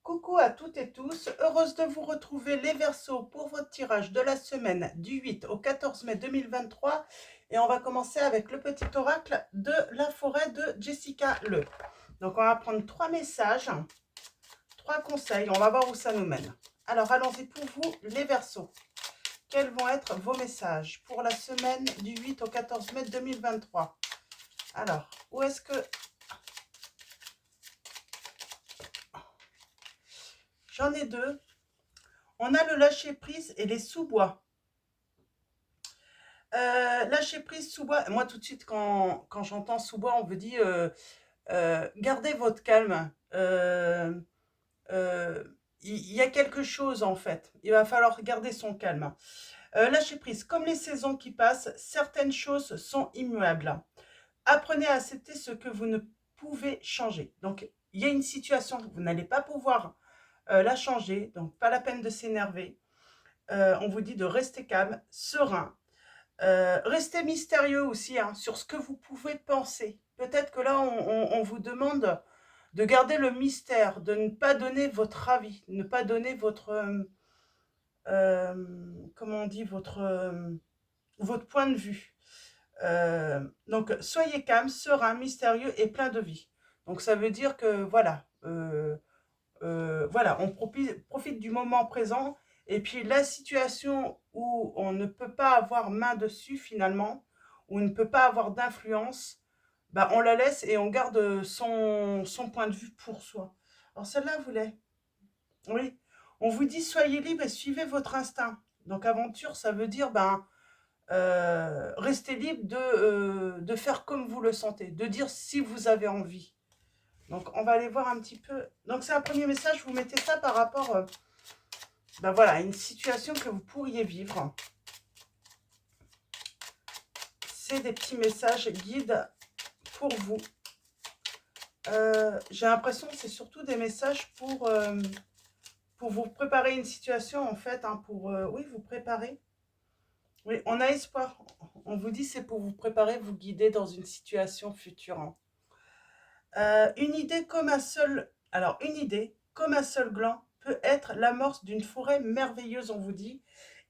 Coucou à toutes et tous, heureuse de vous retrouver les Verseaux pour votre tirage de la semaine du 8 au 14 mai 2023 et on va commencer avec le petit oracle de la forêt de Jessica Le. Donc on va prendre 3 messages, 3 conseils, on va voir où ça nous mène. Alors allons-y pour vous les Verseaux. Quels vont être vos messages pour la semaine du 8 au 14 mai 2023? Alors, où est-ce que... J'en ai deux. On a le lâcher-prise et les sous-bois. Lâcher prise sous-bois. Moi, tout de suite, quand j'entends sous-bois, on me dit gardez votre calme. Il y a quelque chose, en fait. Il va falloir garder son calme. Lâcher prise. Comme les saisons qui passent, certaines choses sont immuables. Apprenez à accepter ce que vous ne pouvez changer. Donc, il y a une situation, vous n'allez pas pouvoir la changer. Donc, pas la peine de s'énerver. On vous dit de rester calme, serein. Restez mystérieux aussi hein, sur ce que vous pouvez penser. Peut-être que là, on vous demande de garder le mystère, de ne pas donner votre avis, ne pas donner votre, comment on dit, votre point de vue. Donc, soyez calme, serein, mystérieux et plein de vie. Donc, ça veut dire que, voilà, voilà, on profite du moment présent. Et puis la situation où on ne peut pas avoir main dessus finalement, où on ne peut pas avoir d'influence, bah, on la laisse et on garde son point de vue pour soi. Alors celle-là, vous l'avez. Oui. On vous dit soyez libre et suivez votre instinct. Donc aventure, ça veut dire ben, restez libre de faire comme vous le sentez, de dire si vous avez envie. Donc, on va aller voir un petit peu. Donc, c'est un premier message. Vous mettez ça par rapport ben voilà, à une situation que vous pourriez vivre. C'est des petits messages guides pour vous. J'ai l'impression que c'est surtout des messages pour vous préparer une situation, en fait. Hein, pour, oui, vous préparer. Oui, on a espoir. On vous dit c'est pour vous préparer, vous guider dans une situation future. Hein. Une idée comme un seul... Alors, une idée comme un seul gland peut être l'amorce d'une forêt merveilleuse, on vous dit.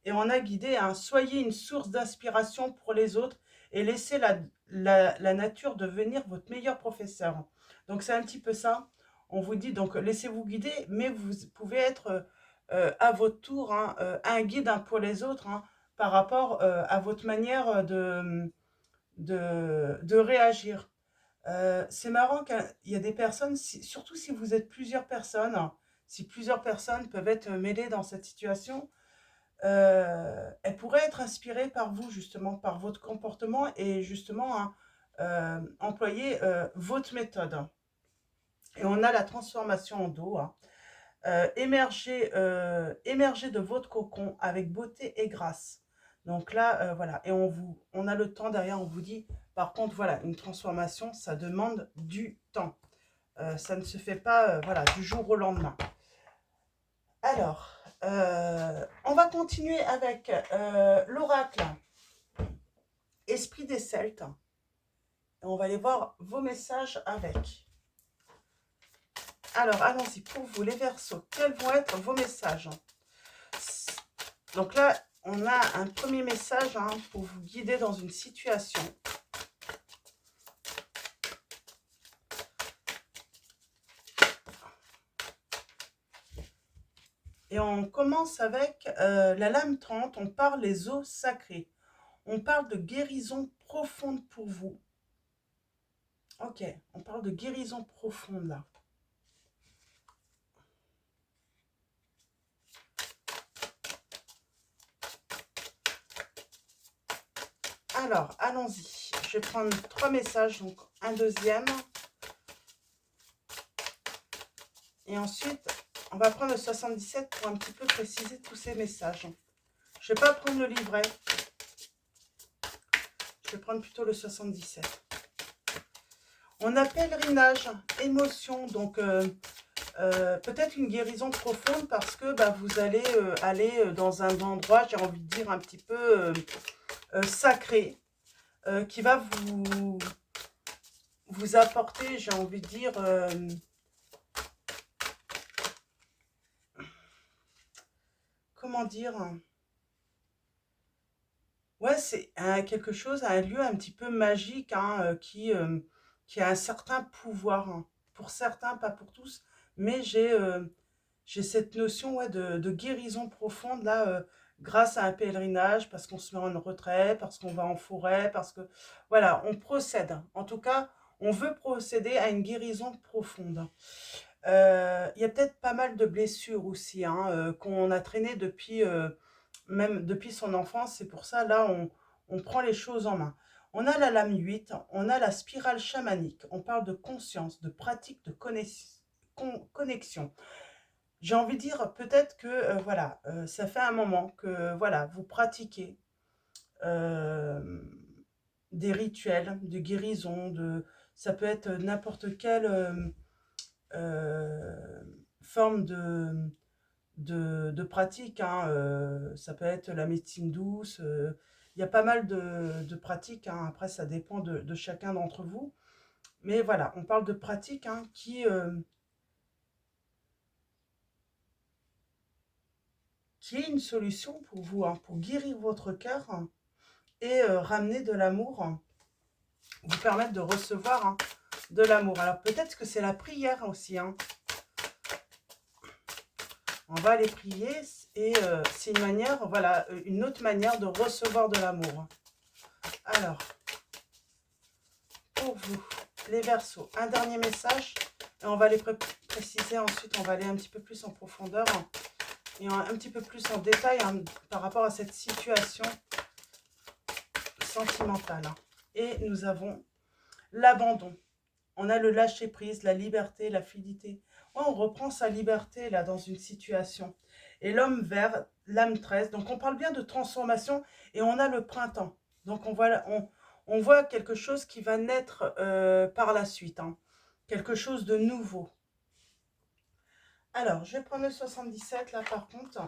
Et on a guidé un soyez une source d'inspiration pour les autres et laissez la nature devenir votre meilleur professeur. Donc, c'est un petit peu ça. On vous dit, donc, laissez-vous guider, mais vous pouvez être à votre tour hein, un guide hein, pour les autres hein, par rapport à votre manière de réagir. C'est marrant qu'il y a des personnes, surtout si vous êtes plusieurs personnes, si plusieurs personnes peuvent être mêlées dans cette situation, elles pourraient être inspirées par vous, justement, par votre comportement et justement hein, employer votre méthode. Et on a la transformation en dos. Hein. Émerger de votre cocon avec beauté et grâce. Donc là, voilà. Et on a le temps derrière, on vous dit, par contre, voilà, une transformation, ça demande du temps. Ça ne se fait pas, voilà, du jour au lendemain. Alors, on va continuer avec l'oracle Esprit des Celtes. Et on va aller voir vos messages avec. Alors, allons-y pour vous, les Verseaux. Quels vont être vos messages? Donc là, on a un premier message hein, pour vous guider dans une situation. Et on commence avec la lame 30, on parle les eaux sacrées. On parle de guérison profonde pour vous. Ok, on parle de guérison profonde là. Alors, allons-y. Je vais prendre 3 messages, donc un deuxième. Et ensuite, on va prendre le 77 pour un petit peu préciser tous ces messages. Je ne vais pas prendre le livret. Je vais prendre plutôt le 77. On a pèlerinage, émotion, donc peut-être une guérison profonde parce que bah, vous allez aller dans un endroit, j'ai envie de dire, un petit peu sacré, qui va vous apporter, j'ai envie de dire, dire? Ouais, c'est quelque chose, un lieu un petit peu magique, hein, qui a un certain pouvoir, hein. Pour certains, pas pour tous, mais j'ai cette notion, ouais, de guérison profonde là, grâce à un pèlerinage, parce qu'on se met en retrait, parce qu'on va en forêt, parce que voilà, on procède. En tout cas, on veut procéder à une guérison profonde. Il y a peut-être pas mal de blessures aussi, hein, qu'on a traînées depuis, même depuis son enfance. C'est pour ça, là, on prend les choses en main. On a la lame 8, on a la spirale chamanique. On parle de conscience, de pratique, de connexion. J'ai envie de dire peut-être que, voilà, ça fait un moment que, voilà, vous pratiquez euh, des rituels de guérison, ça peut être n'importe quelle euh, forme de pratique, hein, ça peut être la médecine douce. Il y a pas mal de pratiques, hein, après ça dépend de chacun d'entre vous. Mais voilà, on parle de pratiques, hein, qui est une solution pour vous, hein, pour guérir votre cœur, hein, et ramener de l'amour, hein, vous permettre de recevoir, hein, de l'amour. Alors peut-être que c'est la prière aussi, hein. On va aller prier et c'est une manière, voilà, une autre manière de recevoir de l'amour. Alors, pour vous, les Verseaux, un dernier message et on va les préciser ensuite, on va aller un petit peu plus en profondeur, hein, et un petit peu plus en détail, hein, par rapport à cette situation sentimentale, hein. Et nous avons l'abandon. On a le lâcher-prise, la liberté, la fluidité. Ouais, on reprend sa liberté là dans une situation. Et l'homme vert, l'âme 13. Donc on parle bien de transformation et on a le printemps. Donc on voit quelque chose qui va naître par la suite, hein. Quelque chose de nouveau. Alors, je vais prendre le 77 là par contre.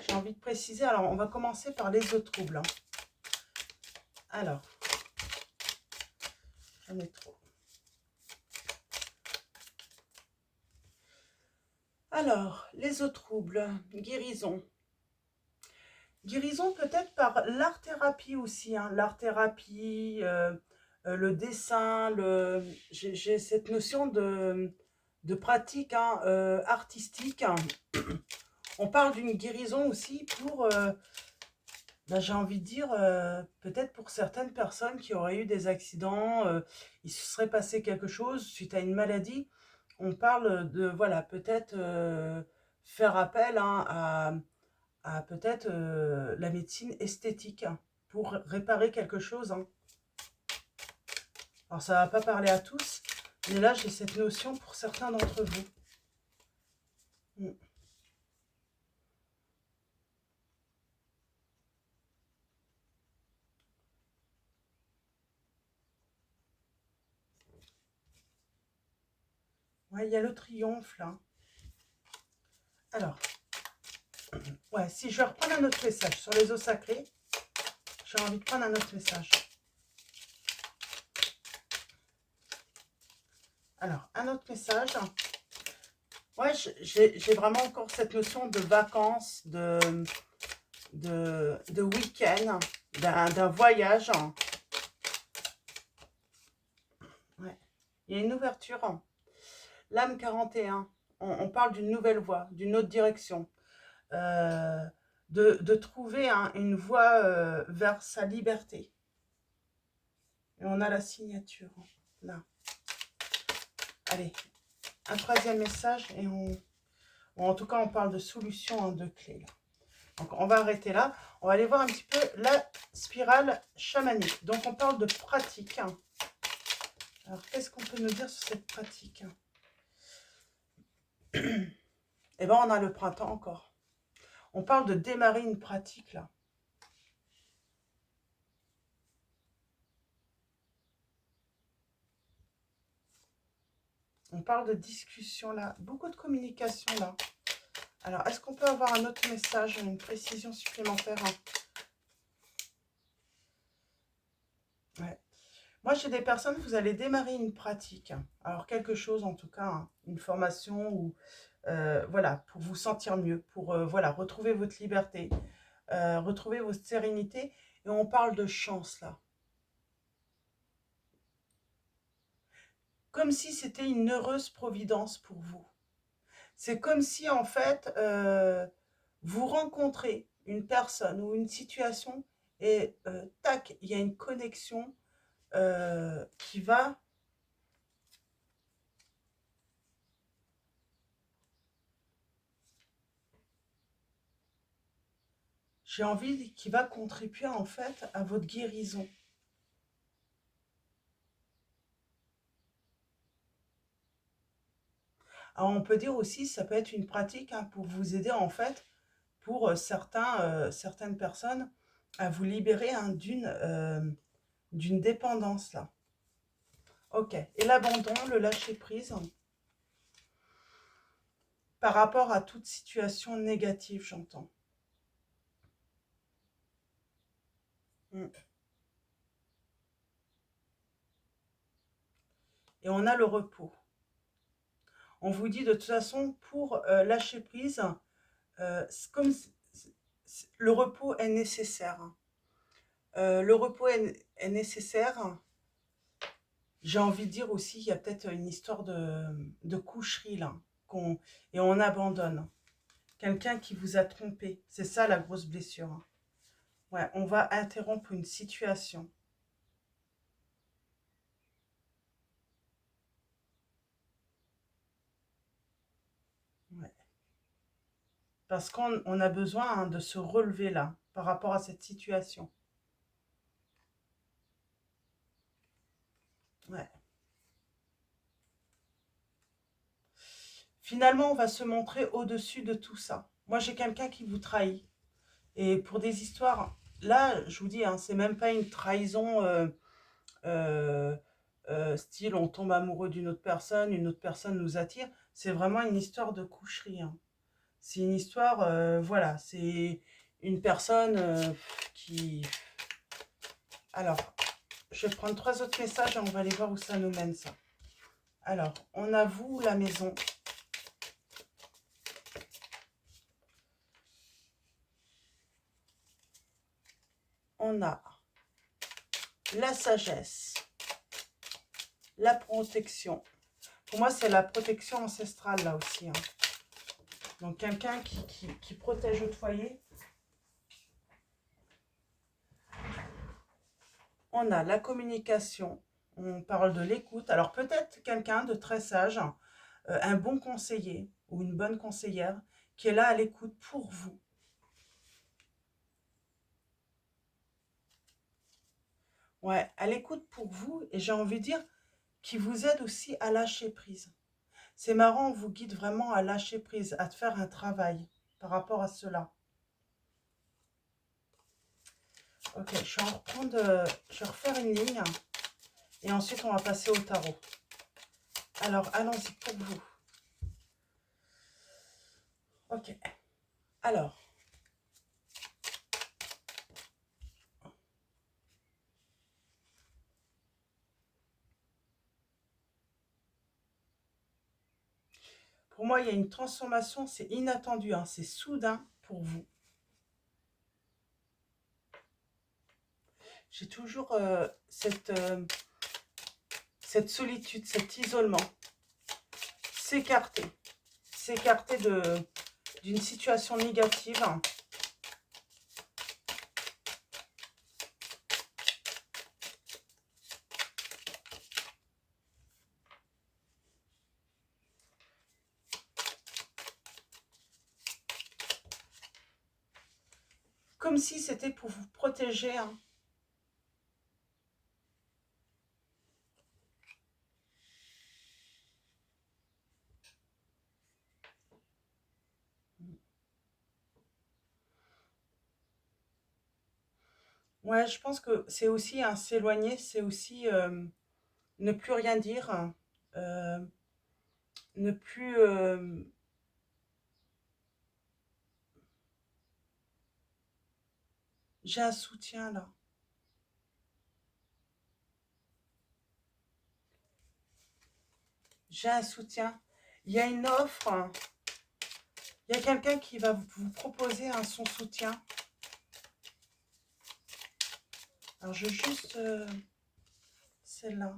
J'ai envie de préciser. Alors, on va commencer par les eaux troubles, hein. Alors, j'en ai trop. Alors, les eaux troubles, guérison. Guérison peut-être par l'art-thérapie aussi, hein. L'art-thérapie, le dessin, j'ai cette notion de pratique, hein, artistique, hein. On parle d'une guérison aussi pour, ben, j'ai envie de dire, peut-être pour certaines personnes qui auraient eu des accidents, il se serait passé quelque chose suite à une maladie. On parle de, voilà, peut-être faire appel, hein, à peut-être la médecine esthétique, hein, pour réparer quelque chose, hein. Alors ça va pas parler à tous, mais là j'ai cette notion pour certains d'entre vous. Mm. Ouais, il y a le triomphe là. Alors, ouais, si je vais reprendre un autre message sur les eaux sacrées, j'ai envie de prendre un autre message. Alors, un autre message. Ouais, j'ai vraiment encore cette notion de vacances, de week-end, d'un voyage. Ouais. Il y a une ouverture. L'âme 41, on parle d'une nouvelle voie, d'une autre direction. Euh, de trouver, hein, une voie vers sa liberté. Et on a la signature, hein, là. Allez, un troisième message et en tout cas, on parle de solution, hein, de clé, là. Donc, on va arrêter là. On va aller voir un petit peu la spirale chamanique. Donc, on parle de pratique, hein. Alors, qu'est-ce qu'on peut nous dire sur cette pratique? Eh bien, on a le printemps encore. On parle de démarrer une pratique, là. On parle de discussion, là. Beaucoup de communication, là. Alors, est-ce qu'on peut avoir un autre message, une précision supplémentaire, hein? Ouais. Moi, j'ai des personnes, vous allez démarrer une pratique. Alors, quelque chose, en tout cas, hein, une formation ou voilà, pour vous sentir mieux, pour voilà, retrouver votre liberté, retrouver votre sérénité. Et on parle de chance là. Comme si c'était une heureuse providence pour vous. C'est comme si en fait, vous rencontrez une personne ou une situation et tac, il y a une connexion qui va, j'ai envie, qui va contribuer en fait à votre guérison. Alors on peut dire aussi, ça peut être une pratique hein, pour vous aider en fait, pour certaines personnes, à vous libérer hein, d'une dépendance là. Ok, et l'abandon, le lâcher prise, par rapport à toute situation négative, j'entends. Mm. Et on a le repos. On vous dit de toute façon, pour lâcher prise, comme le repos est nécessaire. Le repos est nécessaire. J'ai envie de dire aussi, il y a peut-être une histoire de coucherie là, et on abandonne. Quelqu'un qui vous a trompé, c'est ça la grosse blessure. Hein. Ouais, on va interrompre une situation. Ouais. Parce qu'on a besoin hein, de se relever là, par rapport à cette situation. Ouais. Finalement, on va se montrer au-dessus de tout ça. Moi, j'ai quelqu'un qui vous trahit. Et pour des histoires, là, je vous dis, hein, c'est même pas une trahison euh, style on tombe amoureux d'une autre personne, une autre personne nous attire. C'est vraiment une histoire de coucherie. Hein. C'est une histoire, voilà, c'est une personne qui... Alors, je vais prendre 3 autres messages et on va aller voir où ça nous mène, ça. Alors, on a vous, la maison. On a la sagesse, la protection. Pour moi, c'est la protection ancestrale, là aussi. Hein. Donc, quelqu'un qui protège votre foyer. On a la communication. On parle de l'écoute. Alors, peut-être quelqu'un de très sage, un bon conseiller ou une bonne conseillère qui est là à l'écoute pour vous. Ouais, à l'écoute pour vous. Et j'ai envie de dire, qui vous aide aussi à lâcher prise. C'est marrant, on vous guide vraiment à lâcher prise, à faire un travail par rapport à cela. Ok, je vais en reprendre, je vais refaire une ligne et ensuite on va passer au tarot. Alors, allons-y pour vous. Ok, alors, pour moi, il y a une transformation, c'est inattendu, hein, c'est soudain pour vous. J'ai toujours cette solitude, cet isolement. S'écarter. S'écarter d'une situation négative. Comme si c'était pour vous protéger. Hein. Ouais, je pense que c'est aussi un s'éloigner, c'est aussi ne plus rien dire, euh, ne plus... j'ai un soutien là. J'ai un soutien. Il y a une offre. Hein. Il y a quelqu'un qui va vous proposer son soutien. Alors, je veux juste celle-là.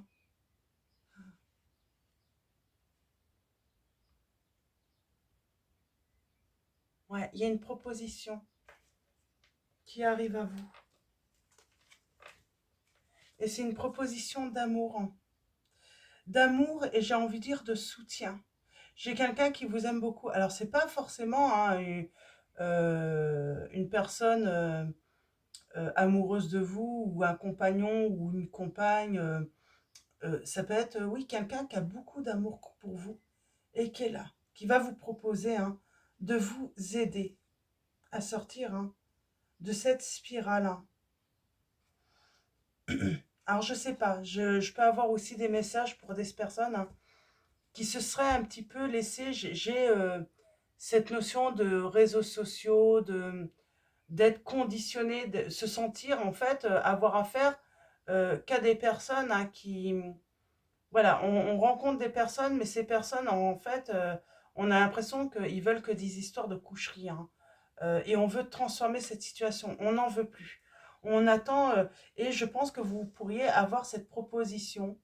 Ouais, il y a une proposition qui arrive à vous. Et c'est une proposition d'amour. D'amour et j'ai envie de dire de soutien. J'ai quelqu'un qui vous aime beaucoup. Alors, c'est pas forcément une personne amoureuse de vous ou un compagnon ou une compagne. Ça peut être, oui, quelqu'un qui a beaucoup d'amour pour vous et qui est là, qui va vous proposer de vous aider à sortir de cette spirale. Alors, je sais pas, je peux avoir aussi des messages pour des personnes qui se seraient un petit peu laissées. J'ai cette notion de réseaux sociaux, d'être conditionné, de se sentir en fait avoir affaire qu'à des personnes qui, voilà, on rencontre des personnes, mais ces personnes en fait, on a l'impression qu'ils veulent que des histoires de coucherie, et on veut transformer cette situation, on n'en veut plus. On attend, et je pense que vous pourriez avoir cette proposition,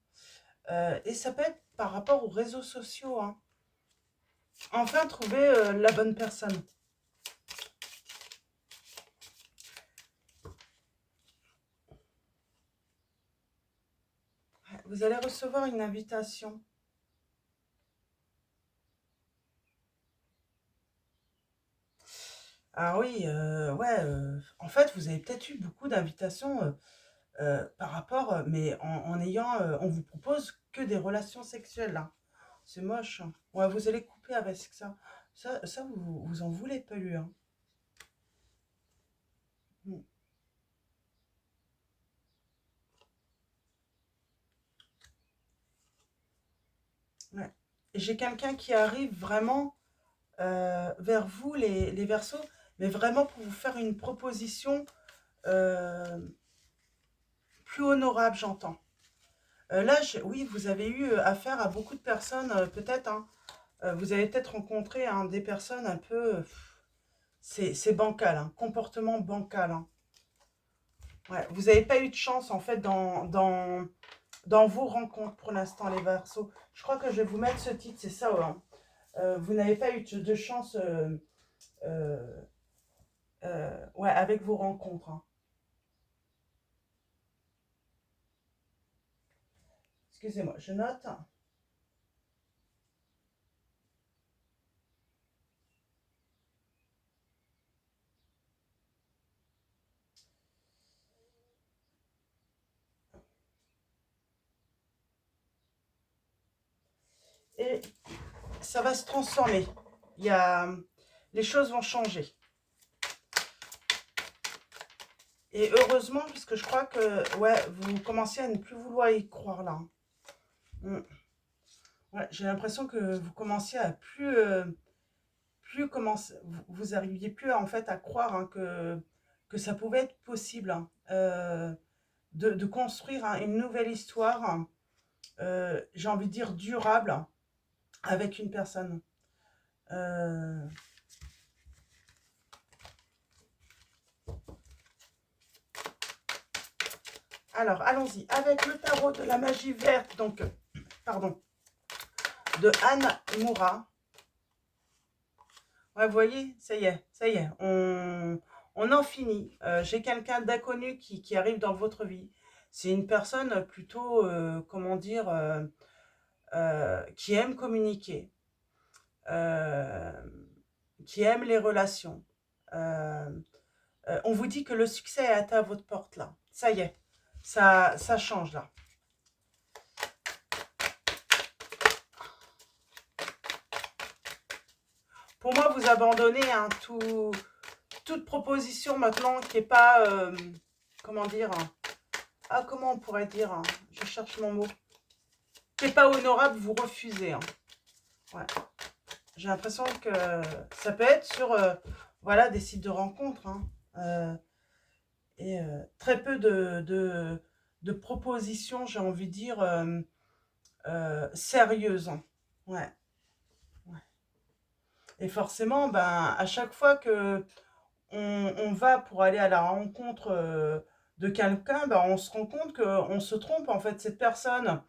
et ça peut être par rapport aux réseaux sociaux, hein. Enfin, trouver la bonne personne. Vous allez recevoir une invitation. Ah oui, ouais, en fait, vous avez peut-être eu beaucoup d'invitations par rapport, mais en ayant, on vous propose que des relations sexuelles, là. C'est moche, hein. Ouais, vous allez couper avec ça. Ça vous en voulez pas eu, hein. Mm, ouais. Et j'ai quelqu'un qui arrive vraiment vers vous, les Verseaux, mais vraiment pour vous faire une proposition euh, plus honorable, j'entends. Là, oui, vous avez eu affaire à beaucoup de personnes, peut-être, hein. Vous avez peut-être rencontré des personnes un peu... c'est bancal, hein, comportement bancal, hein. Ouais, vous n'avez pas eu de chance, en fait, dans vos rencontres pour l'instant, les Verseaux. Je crois que je vais vous mettre ce titre, c'est ça, ouais, hein. Vous n'avez pas eu de chance euh, ouais, avec vos rencontres, hein. Excusez-moi, je note. Et ça va se transformer. Il y a, les choses vont changer. Et heureusement, puisque je crois que ouais, vous commencez à ne plus vouloir y croire là, hein. Mm. Ouais, j'ai l'impression que vous commenciez à plus commencer, vous arriviez plus en fait à croire que ça pouvait être possible, de construire une nouvelle histoire, j'ai envie de dire durable, avec une personne. Euh, alors, allons-y. Avec le tarot de la magie verte, donc, pardon, de Anne Moura. Ouais, vous voyez, ça y est, on en finit. J'ai quelqu'un d'inconnu qui arrive dans votre vie. C'est une personne plutôt, comment dire, qui aime communiquer, euh, qui aime les relations. Euh, on vous dit que le succès est atteint à votre porte là. Ça y est, ça change là. Pour moi, vous abandonnez toute proposition maintenant qui n'est pas, comment dire, comment on pourrait dire, je cherche mon mot, qui n'est pas honorable, vous refusez, hein. Ouais. J'ai l'impression que ça peut être sur voilà, des sites de rencontres, et très peu de propositions, j'ai envie de dire, sérieuses, hein. Ouais, ouais. Et forcément, ben, à chaque fois que on va pour aller à la rencontre de quelqu'un, ben, on se rend compte qu'on se trompe. En fait, cette personne,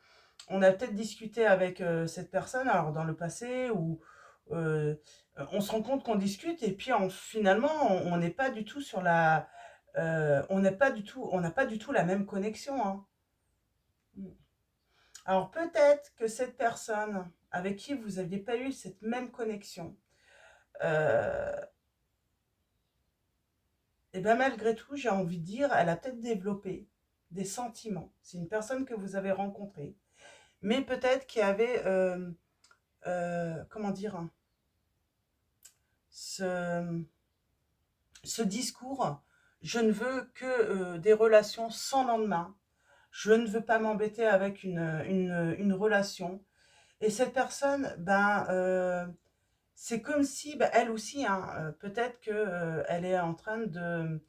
on a peut-être discuté avec cette personne, alors dans le passé, ou euh, on se rend compte qu'on discute, et puis finalement, on n'est pas du tout sur la... on n'a pas du tout la même connexion, hein. Alors peut-être que cette personne avec qui vous n'aviez pas eu cette même connexion, euh, et bien malgré tout, j'ai envie de dire, elle a peut-être développé des sentiments. C'est une personne que vous avez rencontrée, mais peut-être qu'il y avait, comment dire, hein, ce, ce discours, je ne veux que des relations sans lendemain, je ne veux pas m'embêter avec une relation. Et cette personne, ben, c'est comme si, ben, elle aussi, hein, peut-être que, elle est en train de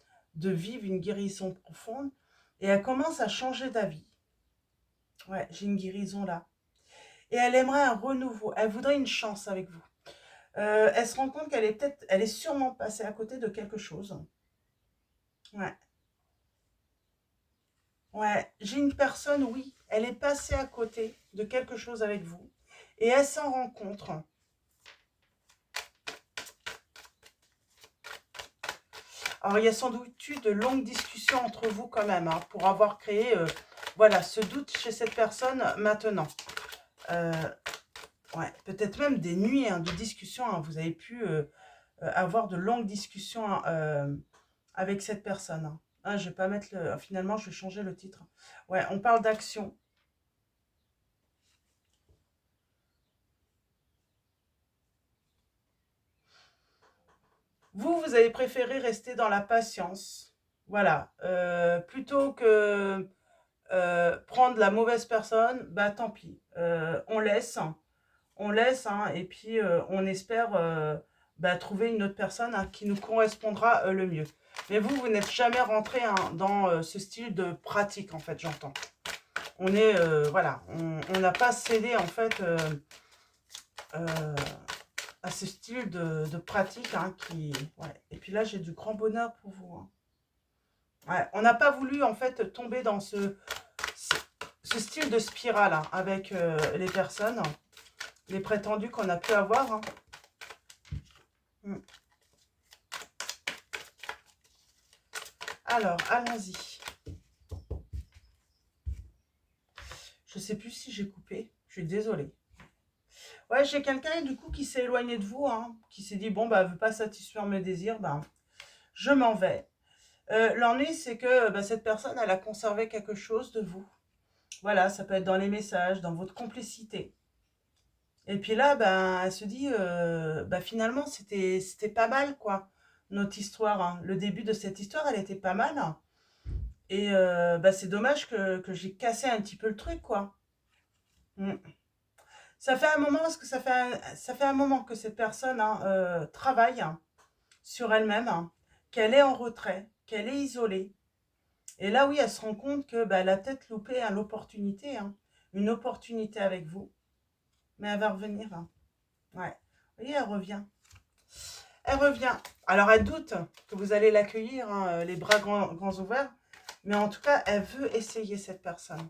vivre une guérison profonde, et elle commence à changer d'avis. Ouais, j'ai une guérison là. Et elle aimerait un renouveau, elle voudrait une chance avec vous. Elle se rend compte qu'elle est peut-être, elle est sûrement passée à côté de quelque chose. Ouais, ouais, j'ai une personne, oui, elle est passée à côté de quelque chose avec vous, et elle s'en rencontre. Alors, il y a sans doute eu de longues discussions entre vous quand même, hein, pour avoir créé, voilà, ce doute chez cette personne maintenant. Euh, ouais, peut-être même des nuits, hein, de discussion, hein. Vous avez pu avoir de longues discussions, hein, avec cette personne, hein. Ah, je vais pas mettre le... Finalement, je vais changer le titre. Ouais, on parle d'action. Vous, vous avez préféré rester dans la patience. Voilà. Plutôt que prendre la mauvaise personne, bah tant pis. On laisse, hein, et puis on espère bah, trouver une autre personne, hein, qui nous correspondra le mieux. Mais vous, vous n'êtes jamais rentré, hein, dans ce style de pratique, en fait, j'entends. On est, voilà, on n'a pas cédé, en fait, euh, à ce style de pratique, hein, qui... Ouais. Et puis là, j'ai du grand bonheur pour vous, hein. Ouais, on n'a pas voulu, en fait, tomber dans ce, ce style de spirale, hein, avec les personnes, les prétendus qu'on a pu avoir, hein. Mm. Alors, allons-y. Je sais plus si j'ai coupé. Je suis désolée. Ouais, j'ai quelqu'un du coup qui s'est éloigné de vous, hein, qui s'est dit, bon, bah, elle veut pas satisfaire mes désirs, bah, je m'en vais. L'ennui, c'est que bah, cette personne, elle a conservé quelque chose de vous. Voilà, ça peut être dans les messages, dans votre complicité. Et puis là, ben, elle se dit, bah, finalement, c'était pas mal, quoi, notre histoire, hein. Le début de cette histoire, elle était pas mal. Et bah, c'est dommage que j'ai cassé un petit peu le truc, quoi. Mm. Ça fait un moment, parce que ça fait un moment que cette personne, hein, travaille, hein, sur elle-même, hein, qu'elle est en retrait, qu'elle est isolée. Et là, oui, elle se rend compte que bah, elle a peut-être loupé, hein, l'opportunité, hein, une opportunité avec vous. Mais elle va revenir, hein. Ouais. Vous voyez, elle revient. Elle revient. Alors, elle doute que vous allez l'accueillir, hein, les bras grands ouverts. Mais en tout cas, elle veut essayer, cette personne.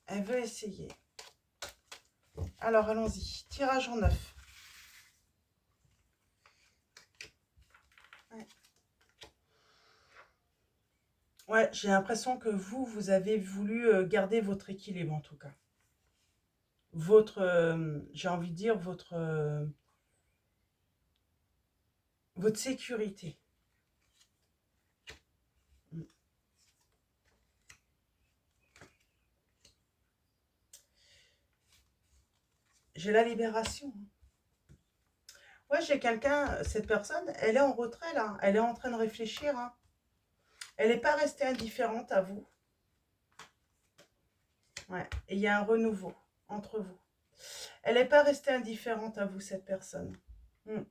Elle veut essayer. Alors, allons-y. Tirage en neuf. Ouais, ouais, j'ai l'impression que vous avez voulu garder votre équilibre, en tout cas. Votre, j'ai envie de dire, votre sécurité. J'ai la libération. Ouais, j'ai quelqu'un, cette personne, elle est en retrait, là. Elle est en train de réfléchir, hein. Elle n'est pas restée indifférente à vous. Ouais. Et il y a un renouveau entre vous. Elle n'est pas restée indifférente à vous, cette personne. Mm.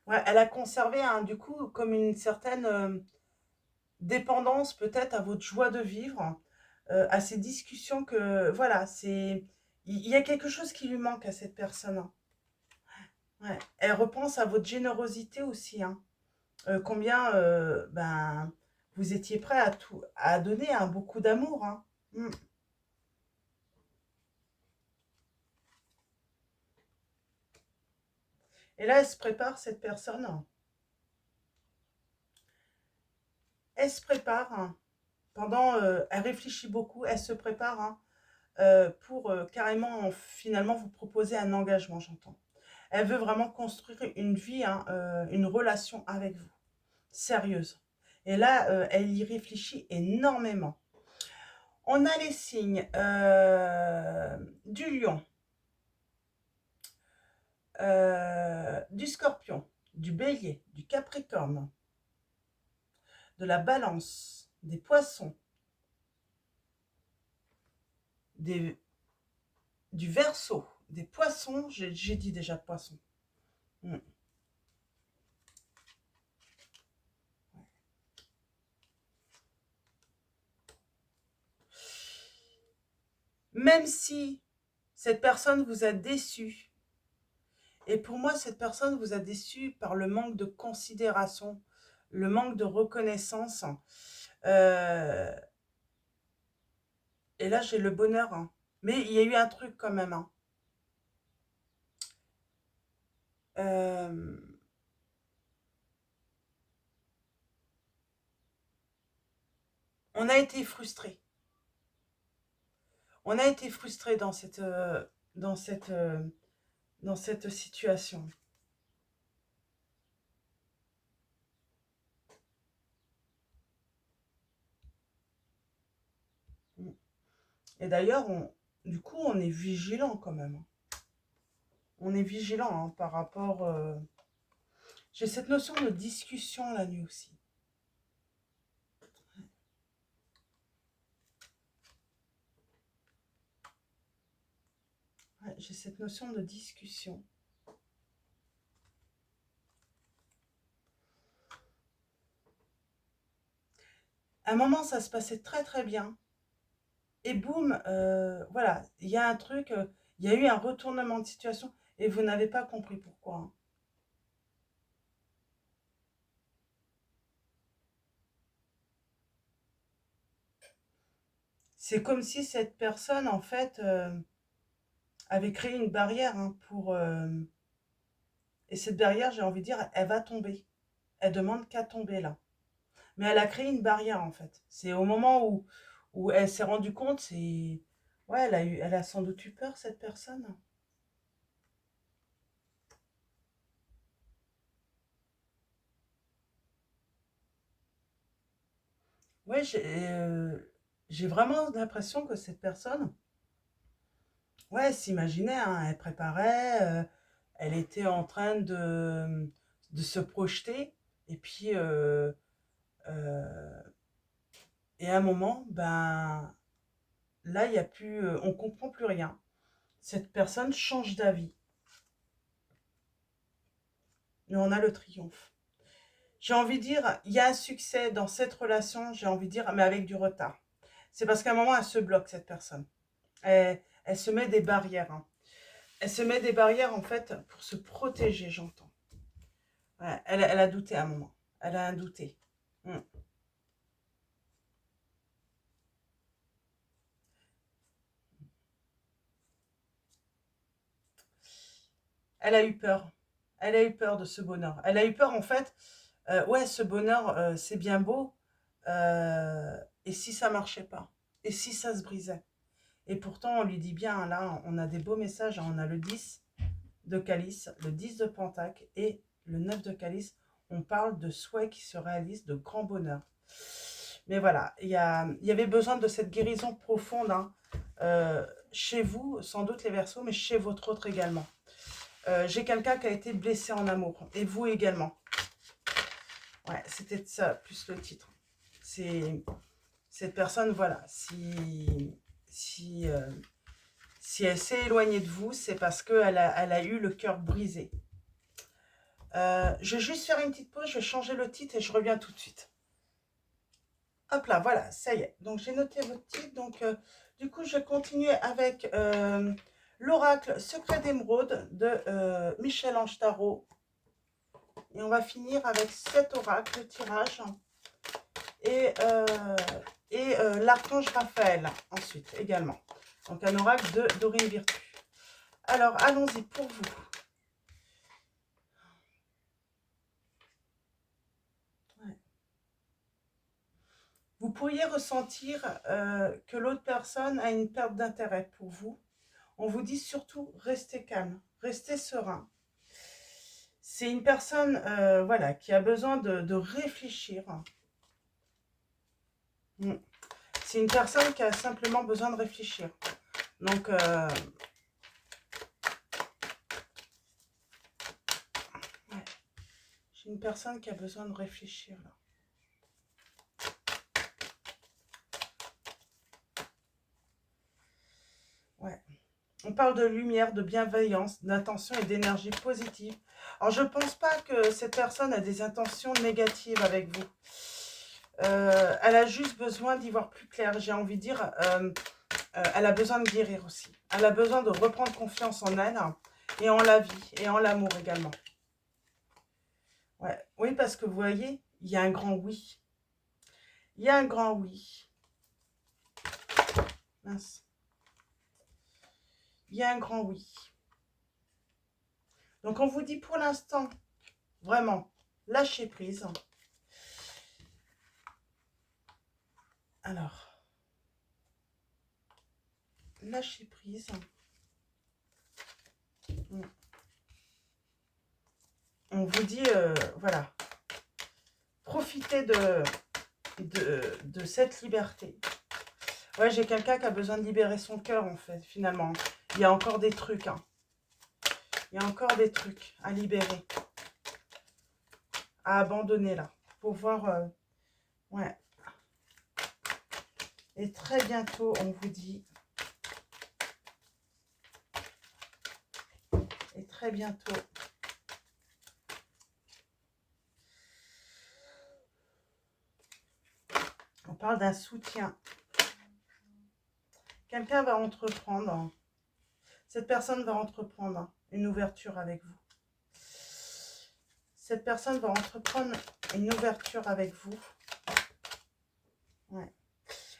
Ouais, elle a conservé, hein, du coup, comme une certaine dépendance peut-être à votre joie de vivre, à ces discussions que, voilà, c'est... Il y a quelque chose qui lui manque à cette personne, hein. Ouais. Elle repense à votre générosité aussi, hein. Combien ben, vous étiez prêt à tout à donner, hein, beaucoup d'amour, hein. Mm. Et là, elle se prépare, cette personne. Elle se prépare, hein, pendant, elle réfléchit beaucoup, elle se prépare, hein, pour carrément, finalement, vous proposer un engagement, j'entends. Elle veut vraiment construire une vie, hein, une relation avec vous, sérieuse. Et là, elle y réfléchit énormément. On a les signes du lion, du scorpion, du bélier, du capricorne, de la balance, des poissons, des, du verseau, des poissons, j'ai dit déjà poisson. Mm. Même si cette personne vous a déçu, et pour moi, cette personne vous a déçu par le manque de considération, le manque de reconnaissance. Euh, et là, j'ai le bonheur, hein. Mais il y a eu un truc quand même, hein. Euh, on a été frustrés. On a été frustrés dans cette, dans cette situation. Et d'ailleurs, du coup, on est vigilant quand même, hein. On est vigilant, hein, par rapport... J'ai cette notion de discussion la nuit aussi. Ouais, j'ai cette notion de discussion. À un moment, ça se passait très très bien. Et boum, voilà, il y a un truc, il y a eu un retournement de situation et vous n'avez pas compris pourquoi, hein. C'est comme si cette personne, en fait, avait créé une barrière, hein, pour... et cette barrière, j'ai envie de dire, elle va tomber. Elle demande qu'à tomber là. Mais elle a créé une barrière, en fait. C'est au moment où elle s'est rendue compte, c'est... Ouais, elle a sans doute eu peur, cette personne. Ouais, j'ai vraiment l'impression que cette personne, ouais, elle s'imaginait, hein, elle préparait, elle était en train de se projeter. Et puis, euh, et à un moment, ben, là, il y a plus, on comprend plus rien. Cette personne change d'avis. Et on a le triomphe. J'ai envie de dire, il y a un succès dans cette relation, j'ai envie de dire, mais avec du retard. C'est parce qu'à un moment, elle se bloque, cette personne. Elle se met des barrières, hein. Elle se met des barrières, en fait, pour se protéger, j'entends. Ouais, elle a douté à un moment. Elle a un douté. Mm. Elle a eu peur. Elle a eu peur de ce bonheur. Elle a eu peur, en fait. Ouais, ce bonheur, c'est bien beau. Et si ça marchait pas? Et si ça se brisait? Et pourtant, on lui dit bien, là, on a des beaux messages, hein. On a le 10 de calice, le 10 de pentacle et le 9 de calice. On parle de souhaits qui se réalisent, de grand bonheur. Mais voilà, il y avait besoin de cette guérison profonde, hein, chez vous, sans doute les Verseaux, mais chez votre autre également. J'ai quelqu'un qui a été blessé en amour, et vous également. Ouais, c'était ça, plus le titre. C'est cette personne, voilà, si, si elle s'est éloignée de vous, c'est parce elle a eu le cœur brisé. Je vais juste faire une petite pause, je vais changer le titre et je reviens tout de suite. Hop là, voilà, ça y est. Donc j'ai noté votre titre. Donc du coup, je vais continuer avec l'oracle Secret d'émeraude de Michel-Ange Tarot. Et on va finir avec cet oracle, le tirage. Et, l'archange Raphaël, ensuite, également. Donc, un oracle de Dorine Virtue. Alors, allons-y pour vous. Ouais. Vous pourriez ressentir que l'autre personne a une perte d'intérêt pour vous. On vous dit surtout, restez calme, restez serein. C'est une personne voilà, qui a besoin de réfléchir. C'est une personne qui a simplement besoin de réfléchir. Donc, ouais. J'ai une personne qui a besoin de réfléchir là. Ouais. On parle de lumière, de bienveillance, d'intention et d'énergie positive. Alors, je ne pense pas que cette personne a des intentions négatives avec vous. Elle a juste besoin d'y voir plus clair. J'ai envie de dire, elle a besoin de guérir aussi. Elle a besoin de reprendre confiance en elle et en la vie et en l'amour également. Ouais. Oui, parce que vous voyez, il y a un grand oui. Il y a un grand oui. Mince. Il y a un grand oui. Donc, on vous dit pour l'instant, vraiment, lâchez prise. Alors, lâchez prise. On vous dit, voilà, profitez de cette liberté. Ouais, j'ai quelqu'un qui a besoin de libérer son cœur, en fait, finalement. Il y a encore des trucs, hein. Il y a encore des trucs à libérer, à abandonner, là, pour voir, ouais. Et très bientôt, on vous dit, et très bientôt, on parle d'un soutien. Quelqu'un va entreprendre, cette personne va entreprendre une ouverture avec vous. Cette personne va entreprendre une ouverture avec vous. Ouais.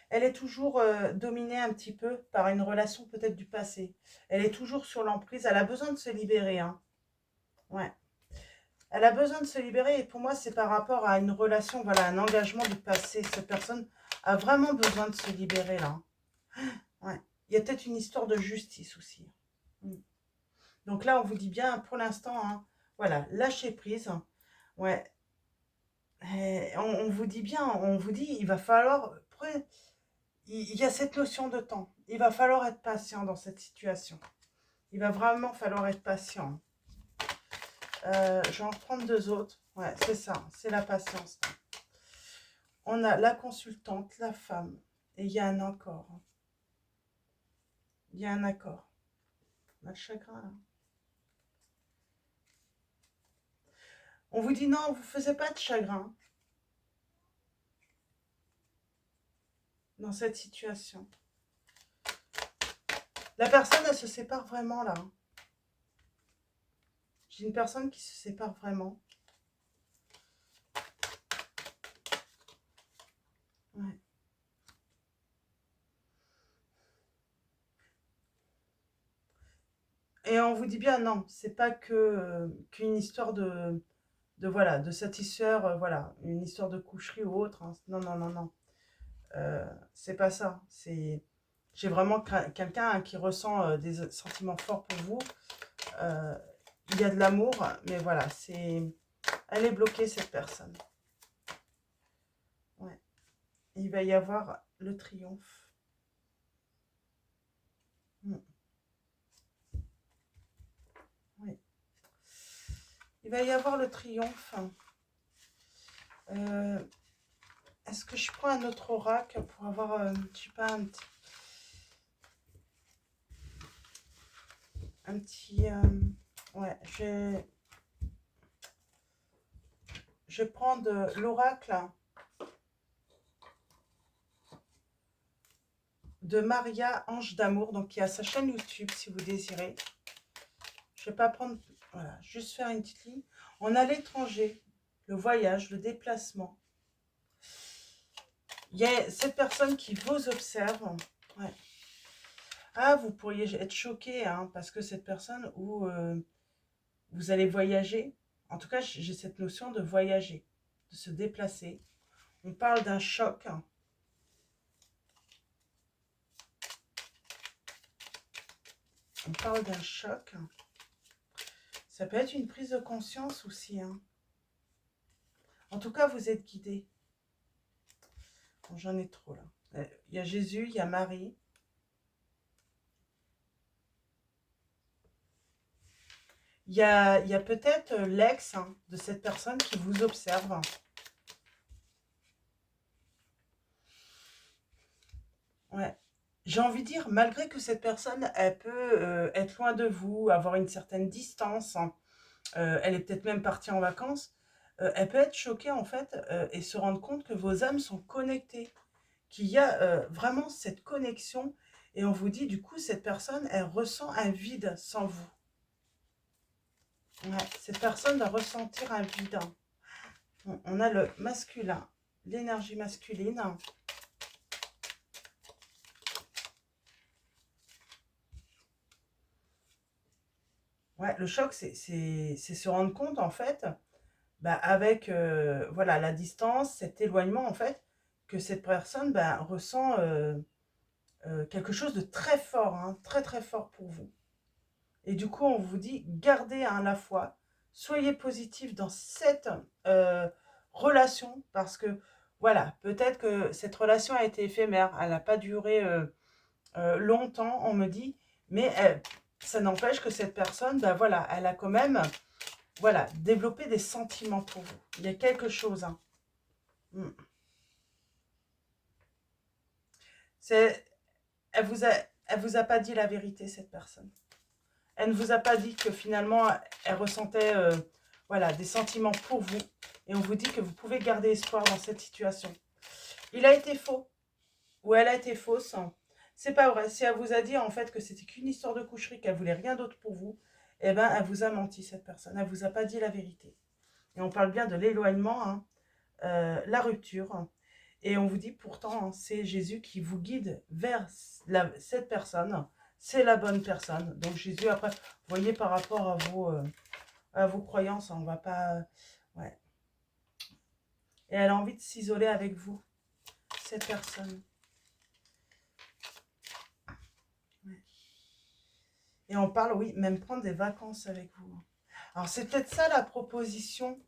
Elle est toujours dominée un petit peu par une relation peut-être du passé. Elle est toujours sur l'emprise. Elle a besoin de se libérer. Hein. Ouais. Elle a besoin de se libérer. Et pour moi, c'est par rapport à une relation, voilà, un engagement du passé. Cette personne a vraiment besoin de se libérer là. Ouais. Il y a peut-être une histoire de justice aussi. Donc là, on vous dit bien, pour l'instant, hein, voilà, lâchez prise. Ouais. On vous dit bien, on vous dit, il va falloir... Il y a cette notion de temps. Il va falloir être patient dans cette situation. Il va vraiment falloir être patient. Je vais en reprendre deux autres. Ouais, c'est ça, c'est la patience. On a la consultante, la femme, et il y a un accord. Il y a un accord. On a le chagrin là. On vous dit non, vous ne faisiez pas de chagrin dans cette situation. La personne, elle se sépare vraiment là. J'ai une personne qui se sépare vraiment. Ouais. Et on vous dit bien non, c'est pas qu'une histoire voilà, de satisfaire, voilà, une histoire de coucherie ou autre. Hein. Non, non, non, non. C'est pas ça. J'ai vraiment quelqu'un hein, qui ressent des sentiments forts pour vous. Il y a de l'amour, mais voilà, elle est bloquée cette personne. Ouais. Il va y avoir le triomphe. Oui. Il va y avoir le triomphe. Est-ce que je prends un autre oracle pour avoir, je sais pas, un petit ouais, je prends de l'oracle de Maria Ange d'Amour, donc qui a sa chaîne YouTube si vous désirez. Je ne vais pas prendre, voilà, juste faire une petite ligne. On a l'étranger, le voyage, le déplacement. Il y a cette personne qui vous observe. Ouais. Ah, vous pourriez être choqué, hein, parce que cette personne où vous allez voyager, en tout cas, j'ai cette notion de voyager, de se déplacer. On parle d'un choc. On parle d'un choc. Ça peut être une prise de conscience aussi, hein. En tout cas, vous êtes guidé. Bon, j'en ai trop, là. Il y a Jésus, il y a Marie. Il y a peut-être l'ex, hein, de cette personne qui vous observe. Ouais. J'ai envie de dire, malgré que cette personne, elle peut être loin de vous, avoir une certaine distance, hein, elle est peut-être même partie en vacances, elle peut être choquée en fait et se rendre compte que vos âmes sont connectées, qu'il y a vraiment cette connexion et on vous dit du coup cette personne elle ressent un vide sans vous. Ouais, cette personne va ressentir un vide. On a le masculin, l'énergie masculine. Ouais, le choc c'est se rendre compte en fait bah, avec voilà, la distance, cet éloignement en fait, que cette personne bah, ressent quelque chose de très fort, hein, très très fort pour vous. Et du coup, on vous dit, gardez à la foi, soyez positif dans cette relation, parce que voilà, peut-être que cette relation a été éphémère, elle n'a pas duré longtemps, on me dit, mais ça n'empêche que cette personne, ben voilà, elle a quand même voilà, développé des sentiments pour vous. Il y a quelque chose. Hein. Mm. Elle vous a pas dit la vérité, cette personne. Elle ne vous a pas dit que finalement, elle ressentait voilà, des sentiments pour vous. Et on vous dit que vous pouvez garder espoir dans cette situation. Il a été faux. Ou elle a été fausse. C'est pas vrai. Si elle vous a dit en fait que c'était qu'une histoire de coucherie, qu'elle voulait rien d'autre pour vous, eh ben elle vous a menti, cette personne. Elle vous a pas dit la vérité. Et on parle bien de l'éloignement, hein, la rupture. Et on vous dit pourtant, hein, c'est Jésus qui vous guide vers cette personne. C'est la bonne personne. Donc Jésus, après, vous voyez par rapport à vos croyances, hein, on va pas... Ouais. Et elle a envie de s'isoler avec vous, cette personne. Ouais. Et on parle, oui, même prendre des vacances avec vous. Alors c'est peut-être ça la proposition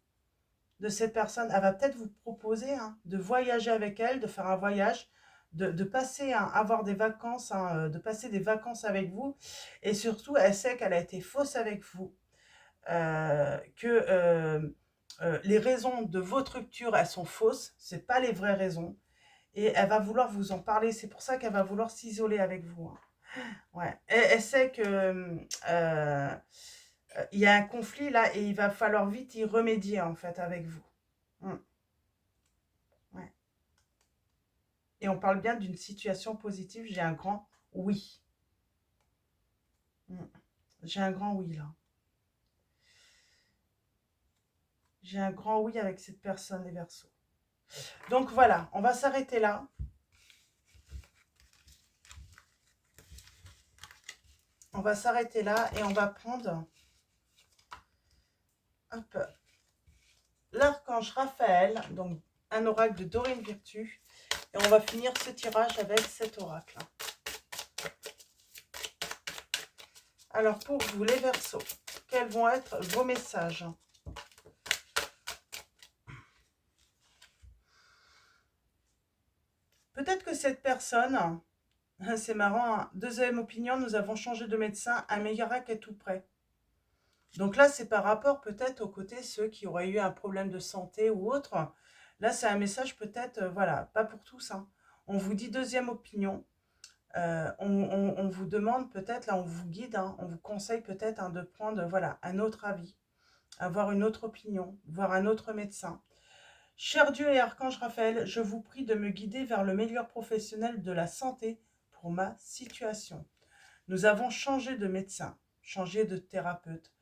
de cette personne. Elle va peut-être vous proposer hein, de voyager avec elle, de faire un voyage, de passer, avoir des vacances, hein, de passer des vacances avec vous. Et surtout, elle sait qu'elle a été fausse avec vous, que les raisons de votre rupture, elles sont fausses, c'est pas les vraies raisons. Et elle va vouloir vous en parler. C'est pour ça qu'elle va vouloir s'isoler avec vous. Hein. Ouais. Elle sait que il y a un conflit là et il va falloir vite y remédier en fait avec vous. Mm. Ouais. Et on parle bien d'une situation positive. J'ai un grand oui. Mm. J'ai un grand oui là. J'ai un grand oui avec cette personne, les Verseaux. Donc voilà, on va s'arrêter là. On va s'arrêter là et on va prendre l'archange Raphaël, donc un oracle de Dorine Virtue. Et on va finir ce tirage avec cet oracle. Alors pour vous les Verseaux, quels vont être vos messages? Peut-être que cette personne, c'est marrant, hein, deuxième opinion, nous avons changé de médecin, un miracle est tout prêt. Donc là, c'est par rapport peut-être aux côtés ceux qui auraient eu un problème de santé ou autre. Là, c'est un message peut-être, voilà, pas pour tous. Hein. On vous dit deuxième opinion. On vous demande peut-être, là, on vous guide, hein, on vous conseille peut-être hein, de prendre voilà, un autre avis, avoir une autre opinion, voir un autre médecin. Cher Dieu et Archange Raphaël, je vous prie de me guider vers le meilleur professionnel de la santé pour pour ma situation. Nous avons changé de médecin, changé de thérapeute,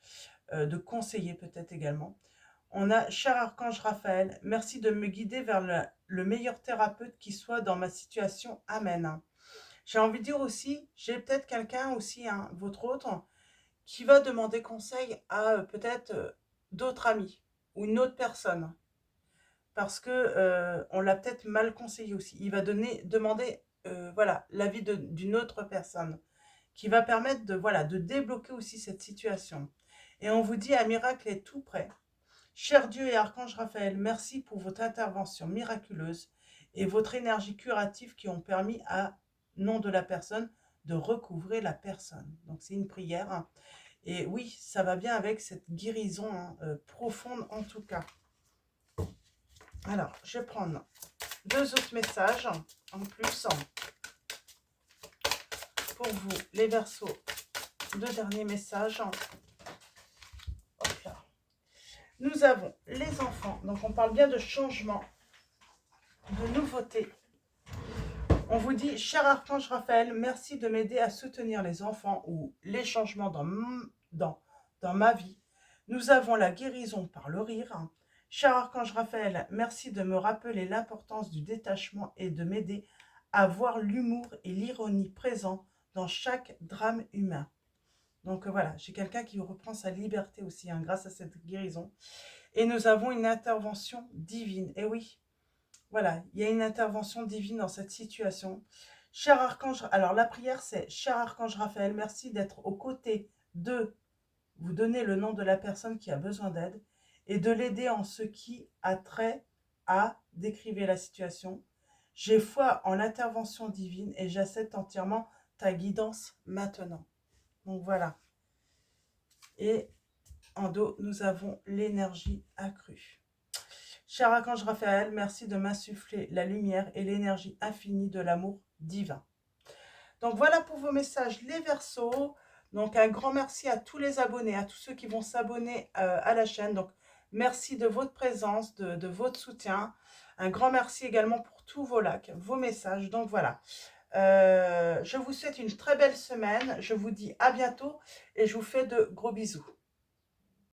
de conseiller peut-être également. On a, cher Archange Raphaël, merci de me guider vers le meilleur thérapeute qui soit dans ma situation. Amen. J'ai envie de dire aussi, j'ai peut-être quelqu'un aussi, hein, votre autre, qui va demander conseil à peut-être d'autres amis ou une autre personne. Parce que on l'a peut-être mal conseillé aussi. Il va demander voilà, l'avis d'une autre personne qui va permettre de, voilà, de débloquer aussi cette situation. Et on vous dit, un miracle est tout près. Cher Dieu et Archange Raphaël, merci pour votre intervention miraculeuse et votre énergie curative qui ont permis à nom de la personne de recouvrer la personne. Donc c'est une prière. Hein. Et oui, ça va bien avec cette guérison hein, profonde en tout cas. Alors, je vais prendre 2 autres messages en plus pour vous, les Verseaux. 2 derniers messages. Hop là. Nous avons les enfants. Donc, on parle bien de changement, de nouveauté. On vous dit, cher Archange Raphaël, merci de m'aider à soutenir les enfants ou les changements dans ma vie. Nous avons la guérison par le rire. Cher Archange Raphaël, merci de me rappeler l'importance du détachement et de m'aider à voir l'humour et l'ironie présents dans chaque drame humain. Donc voilà, j'ai quelqu'un qui reprend sa liberté aussi hein, grâce à cette guérison. Et nous avons une intervention divine. Et oui, voilà, il y a une intervention divine dans cette situation. Cher Archange, alors la prière c'est, cher Archange Raphaël, merci d'être aux côtés de, vous donner le nom de la personne qui a besoin d'aide, et de l'aider en ce qui a trait à décrire la situation. J'ai foi en l'intervention divine et j'accepte entièrement ta guidance maintenant. Donc voilà. Et en dos, nous avons l'énergie accrue. Cher Archange Raphaël, merci de m'insuffler la lumière et l'énergie infinie de l'amour divin. Donc voilà pour vos messages, les Verseaux. Donc un grand merci à tous les abonnés, à tous ceux qui vont s'abonner à la chaîne. Donc merci de votre présence, de votre soutien. Un grand merci également pour tous vos likes, vos messages. Donc voilà. Je vous souhaite une très belle semaine. Je vous dis à bientôt et je vous fais de gros bisous.